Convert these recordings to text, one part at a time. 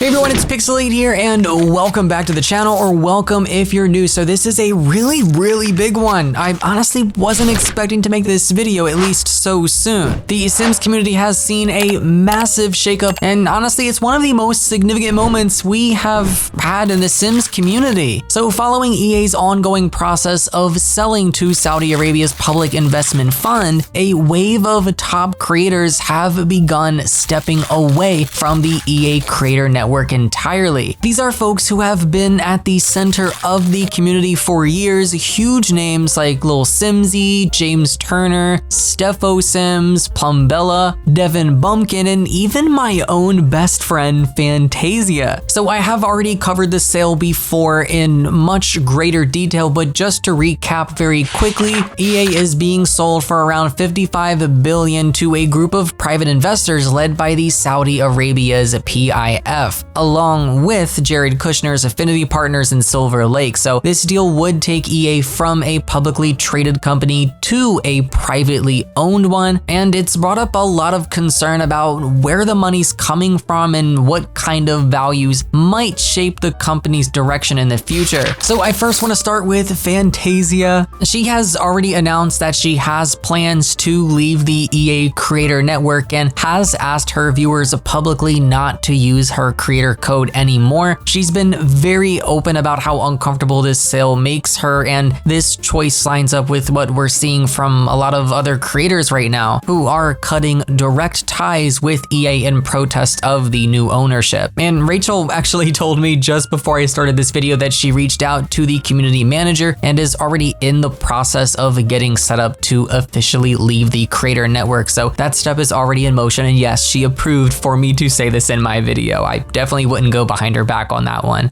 Hey everyone, it's Pixelade here and welcome back to the channel, or welcome if you're new. So this is a really big one. I honestly wasn't expecting to make this video, at least so soon. The Sims community has seen a massive shakeup, and honestly it's one of the most significant moments we have had in the Sims community. So following EA's ongoing process of selling to Saudi Arabia's public investment fund, a wave of top creators have begun stepping away from the EA creator network entirely. These are folks who have been at the center of the community for years. Huge names like Lil Simsy, James Turner, Steffo Sims, Plumbella, Devin Bumpkin, and even my own best friend Fantasia. So I have already covered the sale before in much greater detail, but just to recap very quickly, EA is being sold for around $55 billion to a group of private investors led by the Saudi Arabia's PIF, along with Jared Kushner's affinity partners in Silver Lake. So this deal would take EA from a publicly traded company to a privately owned one, and it's brought up a lot of concern about where the money's coming from and what kind of values might shape the company's direction in the future. So I first want to start with Fantasia. She has already announced that she has plans to leave the EA creator network and has asked her viewers publicly not to use her creator code anymore. She's been very open about how uncomfortable this sale makes her, and this choice lines up with what we're seeing from a lot of other creators right now who are cutting direct ties with EA in protest of the new ownership. And Rachel actually told me just before I started this video that she reached out to the community manager and is already in the process of getting set up to officially leave the creator network. So that step is already in motion, and yes, she approved for me to say this in my video. I definitely wouldn't go behind her back on that one.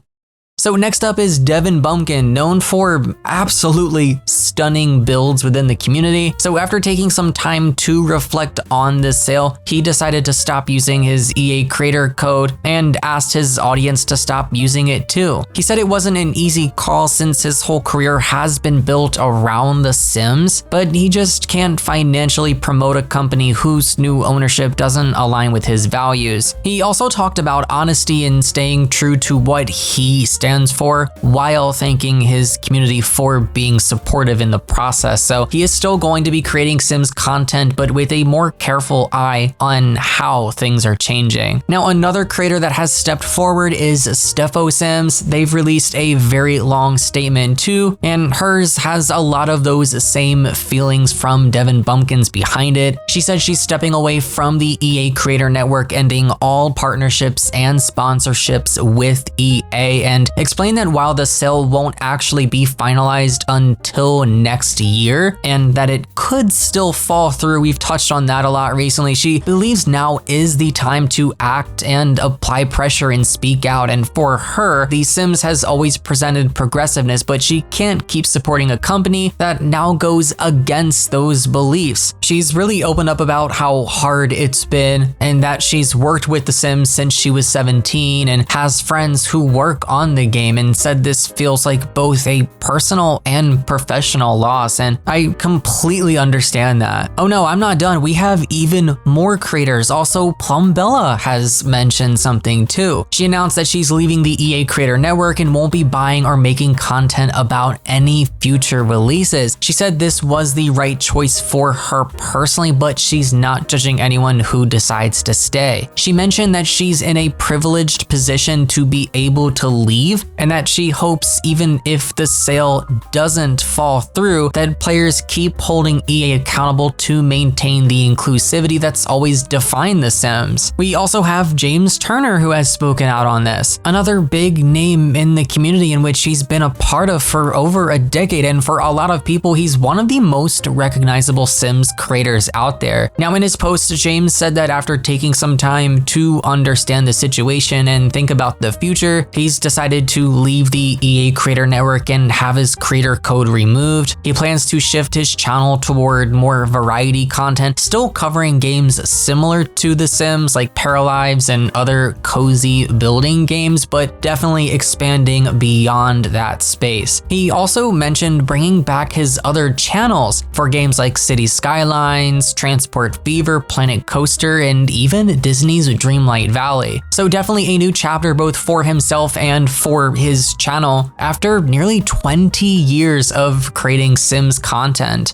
So next up is Devin Bumpkin, known for absolutely stunning builds within the community. So after taking some time to reflect on this sale, he decided to stop using his EA creator code and asked his audience to stop using it too. He said it wasn't an easy call since his whole career has been built around The Sims, but he just can't financially promote a company whose new ownership doesn't align with his values. He also talked about honesty and staying true to what he stands for, while thanking his community for being supportive in the process. So he is still going to be creating Sims content, but with a more careful eye on how things are changing. Now, another creator that has stepped forward is Steffo Sims. They've released a very long statement too, and hers has a lot of those same feelings from Devin Bumpkin's behind it. She said she's stepping away from the EA creator network, ending all partnerships and sponsorships with EA, and explained that while the sale won't actually be finalized until next year and that it could still fall through, we've touched on that a lot recently, she believes now is the time to act and apply pressure and speak out. And for her, The Sims has always presented progressiveness, but she can't keep supporting a company that now goes against those beliefs. She's really opened up about how hard it's been and that she's worked with The Sims since she was 17 and has friends who work on the game, and said this feels like both a personal and professional loss, and I completely understand that. Oh no, I'm not done. We have even more creators. Also, Plumbella has mentioned something too. She announced that she's leaving the EA creator network and won't be buying or making content about any future releases. She said this was the right choice for her personally, but she's not judging anyone who decides to stay. She mentioned that she's in a privileged position to be able to leave, and that she hopes even if the sale doesn't fall through, that players keep holding EA accountable to maintain the inclusivity that's always defined The Sims. We also have James Turner, who has spoken out on this, another big name in the community in which he's been a part of for over a decade, and for a lot of people he's one of the most recognizable Sims creators out there. Now, in his post, James said that after taking some time to understand the situation and think about the future, he's decided decided to leave the EA Creator Network and have his creator code removed. He plans to shift his channel toward more variety content, still covering games similar to The Sims like Paralives and other cozy building games, but definitely expanding beyond that space. He also mentioned bringing back his other channels for games like City Skylines, Transport Fever, Planet Coaster, and even Disney's Dreamlight Valley. So definitely a new chapter both for himself and for his channel after nearly 20 years of creating Sims content.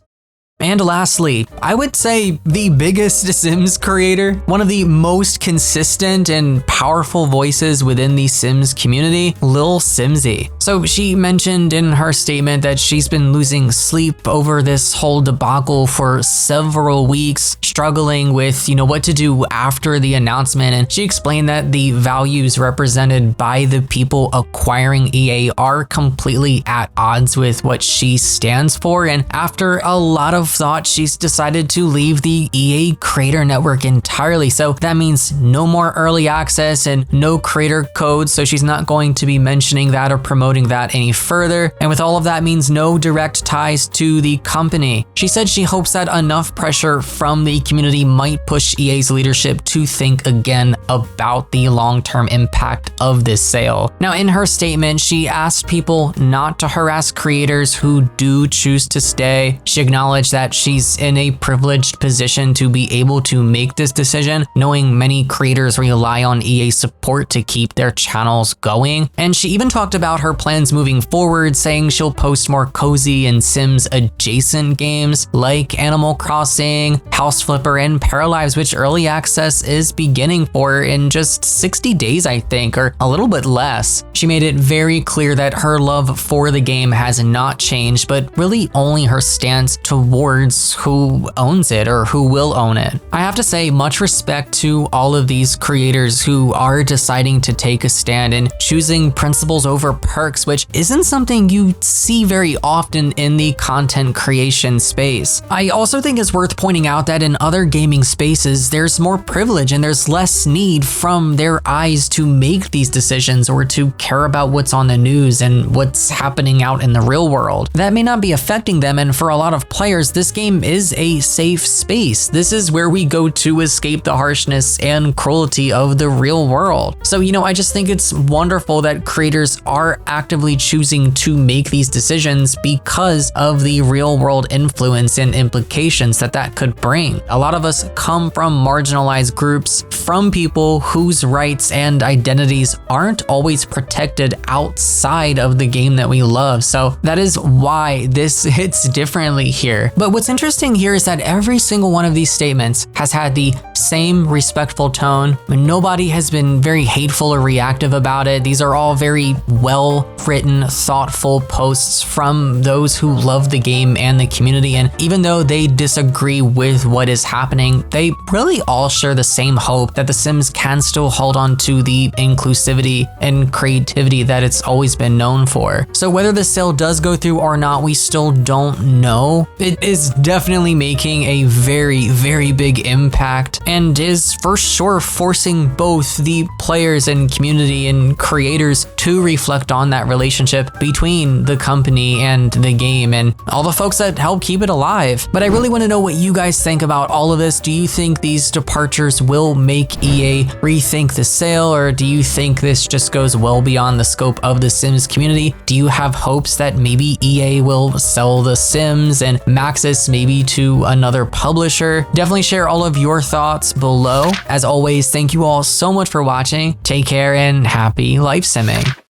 And lastly, I would say the biggest Sims creator, one of the most consistent and powerful voices within the Sims community, Lil Simsy. So she mentioned in her statement that she's been losing sleep over this whole debacle for several weeks, struggling with, what to do after the announcement. And she explained that the values represented by the people acquiring EA are completely at odds with what she stands for. And after a lot of thought, she's decided to leave the EA Creator Network entirely. So that means no more early access and no creator code. So she's not going to be mentioning that or promoting that any further. And with all of that means no direct ties to the company. She said she hopes that enough pressure from the community might push EA's leadership to think again about the long-term impact of this sale. Now, in her statement, she asked people not to harass creators who do choose to stay. She acknowledged that she's in a privileged position to be able to make this decision, knowing many creators rely on EA support to keep their channels going. And she even talked about her plans moving forward, saying she'll post more cozy and Sims adjacent games like Animal Crossing, House Flipper, and Paralives, which early access is beginning for in just 60 days, I think, or a little bit less. She made it very clear that her love for the game has not changed, but really only her stance towards who owns it or who will own it. I have to say, much respect to all of these creators who are deciding to take a stand and choosing principles over perks, which isn't something you see very often in the content creation space. I also think it's worth pointing out that in other gaming spaces, there's more privilege and there's less need from their eyes to make these decisions or to care about what's on the news and what's happening out in the real world. That may not be affecting them, and for a lot of players, this game is a safe space. This is where we go to escape the harshness and cruelty of the real world. So, I just think it's wonderful that creators are actively choosing to make these decisions because of the real world influence and implications that could bring. A lot of us come from marginalized groups, from people whose rights and identities aren't always protected outside of the game that we love. So that is why this hits differently here. But what's interesting here is that every single one of these statements has had the same respectful tone. Nobody has been very hateful or reactive about it. These are all very well-written, thoughtful posts from those who love the game and the community. And even though they disagree with what is happening, they really all share the same hope that The Sims can still hold on to the inclusivity and creativity that it's always been known for. So whether the sale does go through or not, we still don't know. It is definitely making a very, very big impact and is for sure forcing both the players and community and creators to reflect on that relationship between the company and the game and all the folks that help keep it alive. But I really want to know what you guys think about all of this. Do you think these departures will make EA rethink the sale, or do you think this just goes well beyond the scope of the Sims community? Do you have hopes that maybe EA will sell the Sims and Maxis maybe to another publisher? Definitely share all of your thoughts below. As always, thank you all so much for watching. Take care and happy life simming.